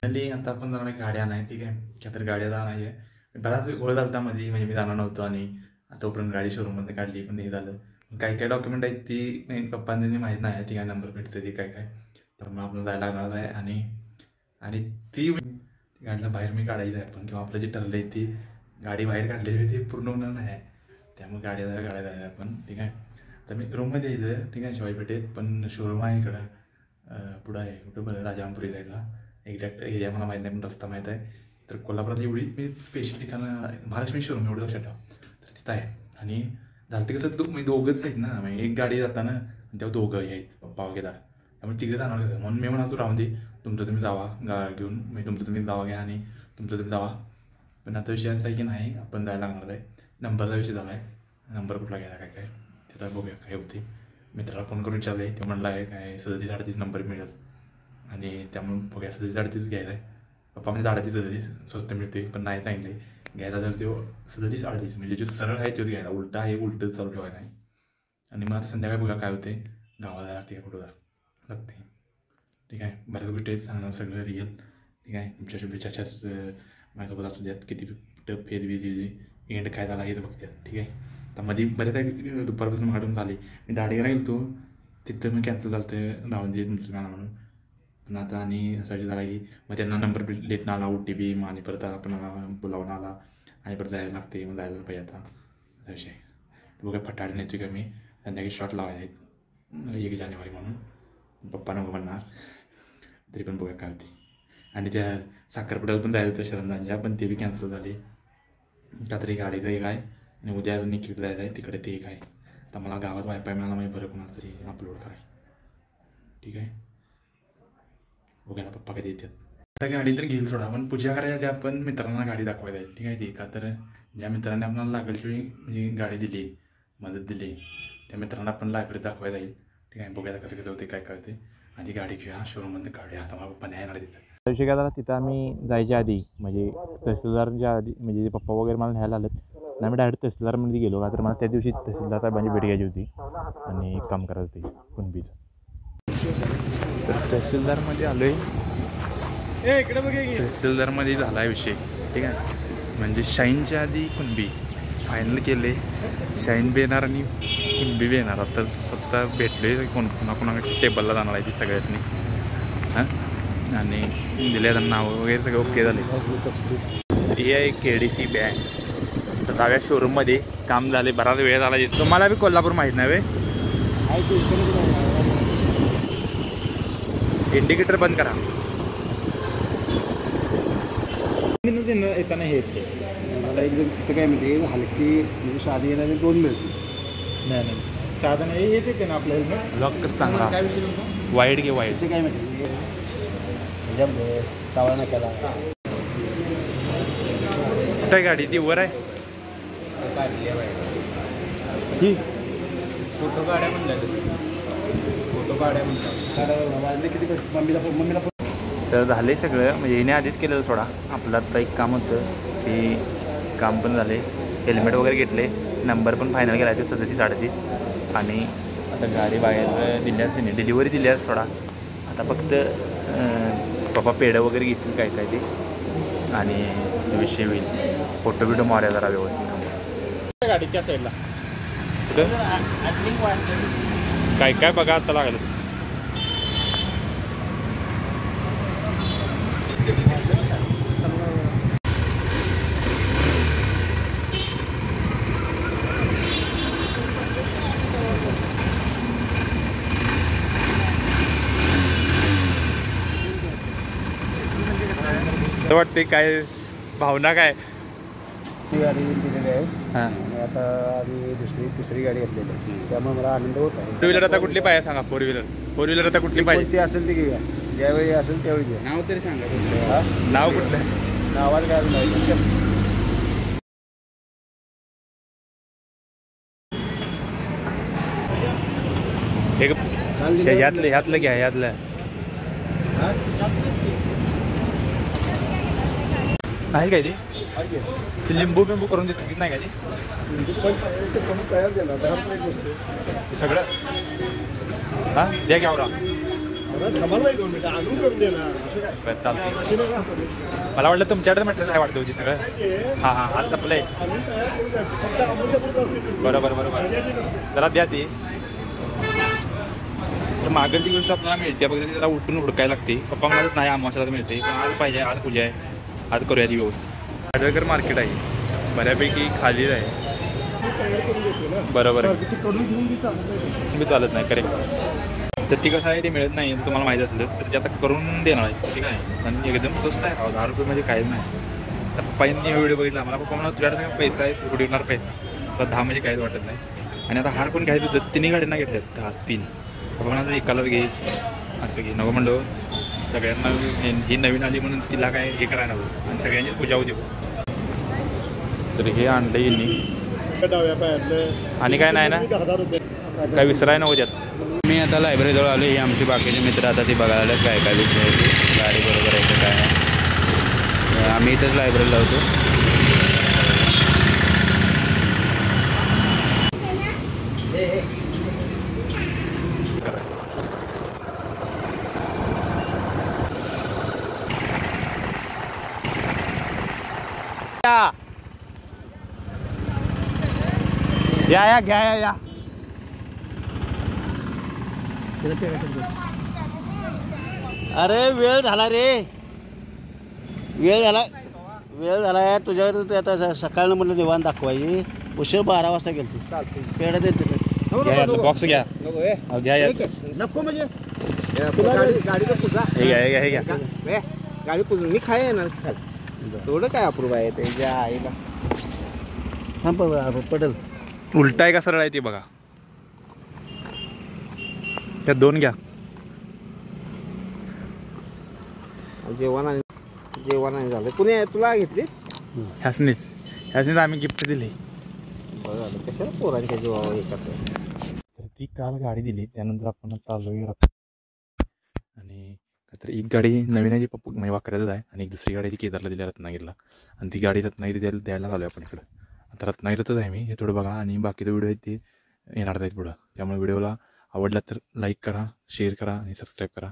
आता आपण जाणार गाड्या नाही, ठीक आहे, क्या तर गाड्या जाणार आहे. बराच गोळ झाला मध्ये, म्हणजे मी जाणार नव्हतो आणि तोपर्यंत गाडी शोरूममध्ये काढली, पण हे झालं. काही काही डॉक्युमेंट आहेत ती पप्पांनी माहीत नाही, ती काय नंबर भेटते ती काय काय, तर मग आपण जायला लागणार आहे. आणि ती गाडीला बाहेर मी काढायचं आहे, पण किंवा आपलं जे ठरलं आहे ती गाडी बाहेर काढलेली ती पूर्ण होणार नाही, त्यामुळे गाड्या जायचं आपण, ठीक आहे. तर मी रूममध्ये यायचं, ठीक आहे, शिवाजी पेठेत, पण शोरूम आहे इकडं पुढं आहे, कुठं बरं, राजारामपुरी साईडला. एक्झॅक्ट एरिया मला माहीत नाही, पण रस्ता माहीत आहे. तर कोल्हापुरात एवढी मी स्पेशल ठिकाणं, महालक्ष्मी शोरूम एवढं लक्षात ठेवा, तर तिथं आहे. आणि झालं ते कसं मी दोघंच आहेत ना, म्हणजे एक गाडी जाताना तेव्हा दोघंही आहेत, पप्पा वगैरे, त्यामुळे तिघं जाणार कसं, म्हणून मी म्हणालो राहून दे, तुमचं तुम्ही जावा घेऊन, मी तुमचं तुम्ही जावा घ्या आणि तुमचं तुम्ही जावा. पण आता विषय असा आहे की नाही, आपण जायला लागणार आहे. नंबरचा विषय झाला आहे, नंबर कुठला घ्यायला काय काय तिथं बघूया काय होते. मित्राला फोन करून विचारले, ते म्हणलं आहे काय 37-38 नंबर मिळेल, आणि त्यामुळे बघूया 37-38 घ्यायचा आहे. पप्पा म्हणजे 38-37 स्वस्त मिळते, पण नाही सांगितले घ्यायचा, तर तो 37-38 म्हणजे जो सरळ आहे तोच घ्यायला, उलटा आहे उलटं चालू ठेवायला नाही. आणि मग आता संध्याकाळी बघा काय होते, गावाला लागते का कुठं लागते, ठीक आहे. बऱ्याच गोष्टी आहेत सांगणार, सगळं रिअल, ठीक आहे. तुमच्या शुभेच्छाच्याच माझ्यासोबत असू द्यात, किती टप फेरवी एंड काय झाला हेच बघतात, ठीक आहे. तर मध्ये बऱ्याच काही दुपारपासून काढून झाली, मी दाढीला गेलो तिथं मी कॅन्सल झालं तर राहून दे तुमचं गाणं म्हणून. पण आता आणि असा झाला की मग त्यांना नंबर लेट आला, OTP, मग आणि परत आपणाला बोलावून आला आणि परत जायला लागते, मग जायला पाहिजे आता असा विषय. बघा फटाळे नेतो का मी, संध्याकाळी शॉट लावायला आहेत 1 जानेवारी म्हणून, पप्पा नको म्हणणार, तरी पण बघा काय होते. आणि त्या साखरपुड्याला पण जायचं होतं शरंजांच्या, पण ते बी कॅन्सल झाले, का तरी गाडीचं एक आहे, आणि उद्या अजून एक जायचं आहे तिकडे, ते एक आहे. तर मला गावात वायफाय मिळाला म्हणजे बरं, कोणाचं तरी अपलोड कराय, ठीक आहे. बघा पप्पा कधी येतात. आता गाडी तर घेईल सोडा, पण पूजा करायच्या त्या आपण मित्रांना गाडी दाखवायला जाईल, ठीक आहे. ती का तर ज्या मित्रांनी आपल्याला लागेल वेळी म्हणजे गाडी दिली, मदत दिली, त्या मित्रांना आपण लायब्ररीत दाखवायला जाईल, ठीक आहे. बघूया कसं कसं होते, काय काय होते. आधी गाडी घेऊया शोरूममध्ये, काढूया. आता मला पप्पा नाही येणार तिथं विषय काय झाला, तिथं आम्ही जायच्या आधी म्हणजे तहसीलदारच्या आधी, म्हणजे पप्पा वगैरे मला न्यायला आलं नाही, मी डायरेक्ट तहसीलदारमध्ये गेलो का, तर मला त्या दिवशी तहसीलदार साहेबांची भेट घ्यायची होती आणि एक काम करायचं होते कुणबीचं. तर तहसीलदारमध्ये आलो आहे, इकडे बघे, तहसीलदारमध्ये झाला आहे विषय, ठीक आहे. म्हणजे शाईनच्या आधी कुणबी फायनल केले, शाईन बी येणार आणि कुणबी बी येणार. आता स्वतः भेटले कोणाकोणाकडे टेबलला जाणार आहे ती सगळ्याचनी, हां, आणि दिले त्यांना नावं वगैरे सगळं ओके झाले. ही आहे KDC बँक. तर जाव्या शोरूममध्ये काम झाले, बराच वेळ झाला. तुम्हाला बी कोल्हापूर माहीत नाही वे, इंडिकेटर बंद करा. येताना हे मला एकदम तिथं काय म्हणते हलकी म्हणजे साधी येणारे 2 मिळते, नाही साधन हेच येते ना आपल्या हेल्मेट. लॉक कर चांगला, काय विषय तुमचा, वाईट घे वाईट. ते काय म्हणते म्हणजे तवा नाक्याला कुठं आहे गाडी, ती वर आहे ती फोटो काढ्या म्हणलं, फोटो काढ्या म्हणलं किती मम्मीला. तर झाले सगळं, म्हणजे येणे आधीच केलेलं सोडा. आपलं आता एक काम होतं, की काम पण झाले, हेल्मेट वगैरे घेतले, नंबर पण फायनल केला ते 37-38. आणि आता गाडी बाहेर दिल्याच नाही, डिलिव्हरी दिल्याच सोडा. आता फक्त पप्पा पेढं वगैरे घेतील काय काय ते, आणि विषय होईल. फोटो बिटो मारा जरा व्यवस्थित गाडी त्या साईडला. काय काय बघा आता लागलं. वाटते काय भावना काय, ती गाडी दिलेली आहे. हां, आणि आता आम्ही तिसरी गाडी घेतलेली आहे, त्यामुळे मला आनंद होत आहे. 2 व्हीलर आता कुठली पाहिजे सांगा, 4 व्हीलर आता कुठली पाहिजे, कोणती असेल ती घेऊया, ज्यावेळी असेल त्यावेळी घेऊया. नाव तरी सांगा, नाव कुठलं, नावाला काय नाही. ह्यातलं घ्या, ह्यातलं नाही काय ते लिंबू बिंबू करून देत नाही काय ते तयार झाला सगळं. हां द्या घ्या, थांबायला नाही 2 मिनिटं आणून करून देणार असं काय बरं, चालतंय. अशी नाही का? मला वाटलं तुमच्याकडे म्हटलं काय वाटतं होती सगळं. हां हां आज संपलंय. आम्ही तयार करून द्या. फक्त आमच्यापुरतं असते ती. बरोबर बरोबर. मर्यादित असते. जरा द्या ती. तर मागं ती गोष्ट आपल्याला मिळते बघा, ती जरा उठून हुडकायला लागते. पप्पा म्हणाल नाही अमावश्याला मिळते, पण आज पाहिजे, आज पूजा आहे, आज करूया ती व्यवस्था. आडवेकर मार्केट आहे, बऱ्यापैकी खाली आहे. ती तयार करून देते ना. बरोबर आहे. सारखी ती करून घेऊन ती चालत नाही. मी चालत नाही करेक्ट. तर ती कसं आहे ते मिळत नाही तुम्हाला माहिती असलं तर ते आता करून देणार आहे ठीक आहे. आणि एकदम स्वस्त आहे, 10 रुपये म्हणजे काहीच नाही. तर पप्पांनी हा व्हिडिओ बघितला, मला पप्पा म्हणा तुझ्याकडे पैसा आहे, उडवणार पैसा. तर 10 म्हणजे काहीच वाटत नाही. आणि आता हार पण घ्यायचं होतं, 3 गाड्यांना घेतल्यात 3. पप्पा म्हणा एकालाच घे, असं घे नको म्हणलो. सगळ्यांना ही नवीन आली म्हणून तिला काय हे करायला नको आणि सगळ्यांचीच पूजा होती. तर हे आणलं यांनी डाव्या पायातलं आणि काय नाही ना 10 रुपये काय विसराय नको त्यात. मी आता लायब्ररीजवळ आलो. ही आमचे बाकीचे मित्र आता ती बघायला आले काय काय विषय गाडी बरोबर आहे का काय नाही. आम्ही इथंच लायब्ररीला होतो. या घ्या या. अरे वेळ झाला रे, वेळ झाला तुझ्याकडे. आता सकाळनं म्हणलं निवान दाखवायची. उशीर 12 वाजता गेलतो. चालते पेढा देते. बॉक्स घ्या. घ्या या. नको म्हणजे गाडीचं पूजा हे घ्या हे घ्या. गाडी पूजून मी खाय येणार खाल. थोडं काय अप्रूव्ह आहे त्याच्या आईला. हां पटेल. उलटा आहे का सरळ आहे ते बघा. त्या 2 घ्या. जेवण झालं. कुणी तुला घेतली? ह्यासनीच आम्ही गिफ्ट दिली. बरं कशाला पोरांच्या जीवावर हे करतो. तर ती काल गाडी दिली, त्यानंतर आपण चाललो आणि तर एक गाडी नवीन आहे जी पप्पू म्हणजे वाकऱ्यातच आहे आणि एक दुसरी गाडी ती केदारला दिली रत्नागिरीला. आणि ती गाडी रत्नागिरी द्यायला आलो आपण इकडं. आता रत्नागिरीतच आहे मी, हे थोडं बघा. आणि बाकीचे व्हिडिओ आहेत ते येणार आहेत पुढं. त्यामुळे व्हिडिओला आवडला तर लाईक करा, शेअर करा आणि सबस्क्राईब करा.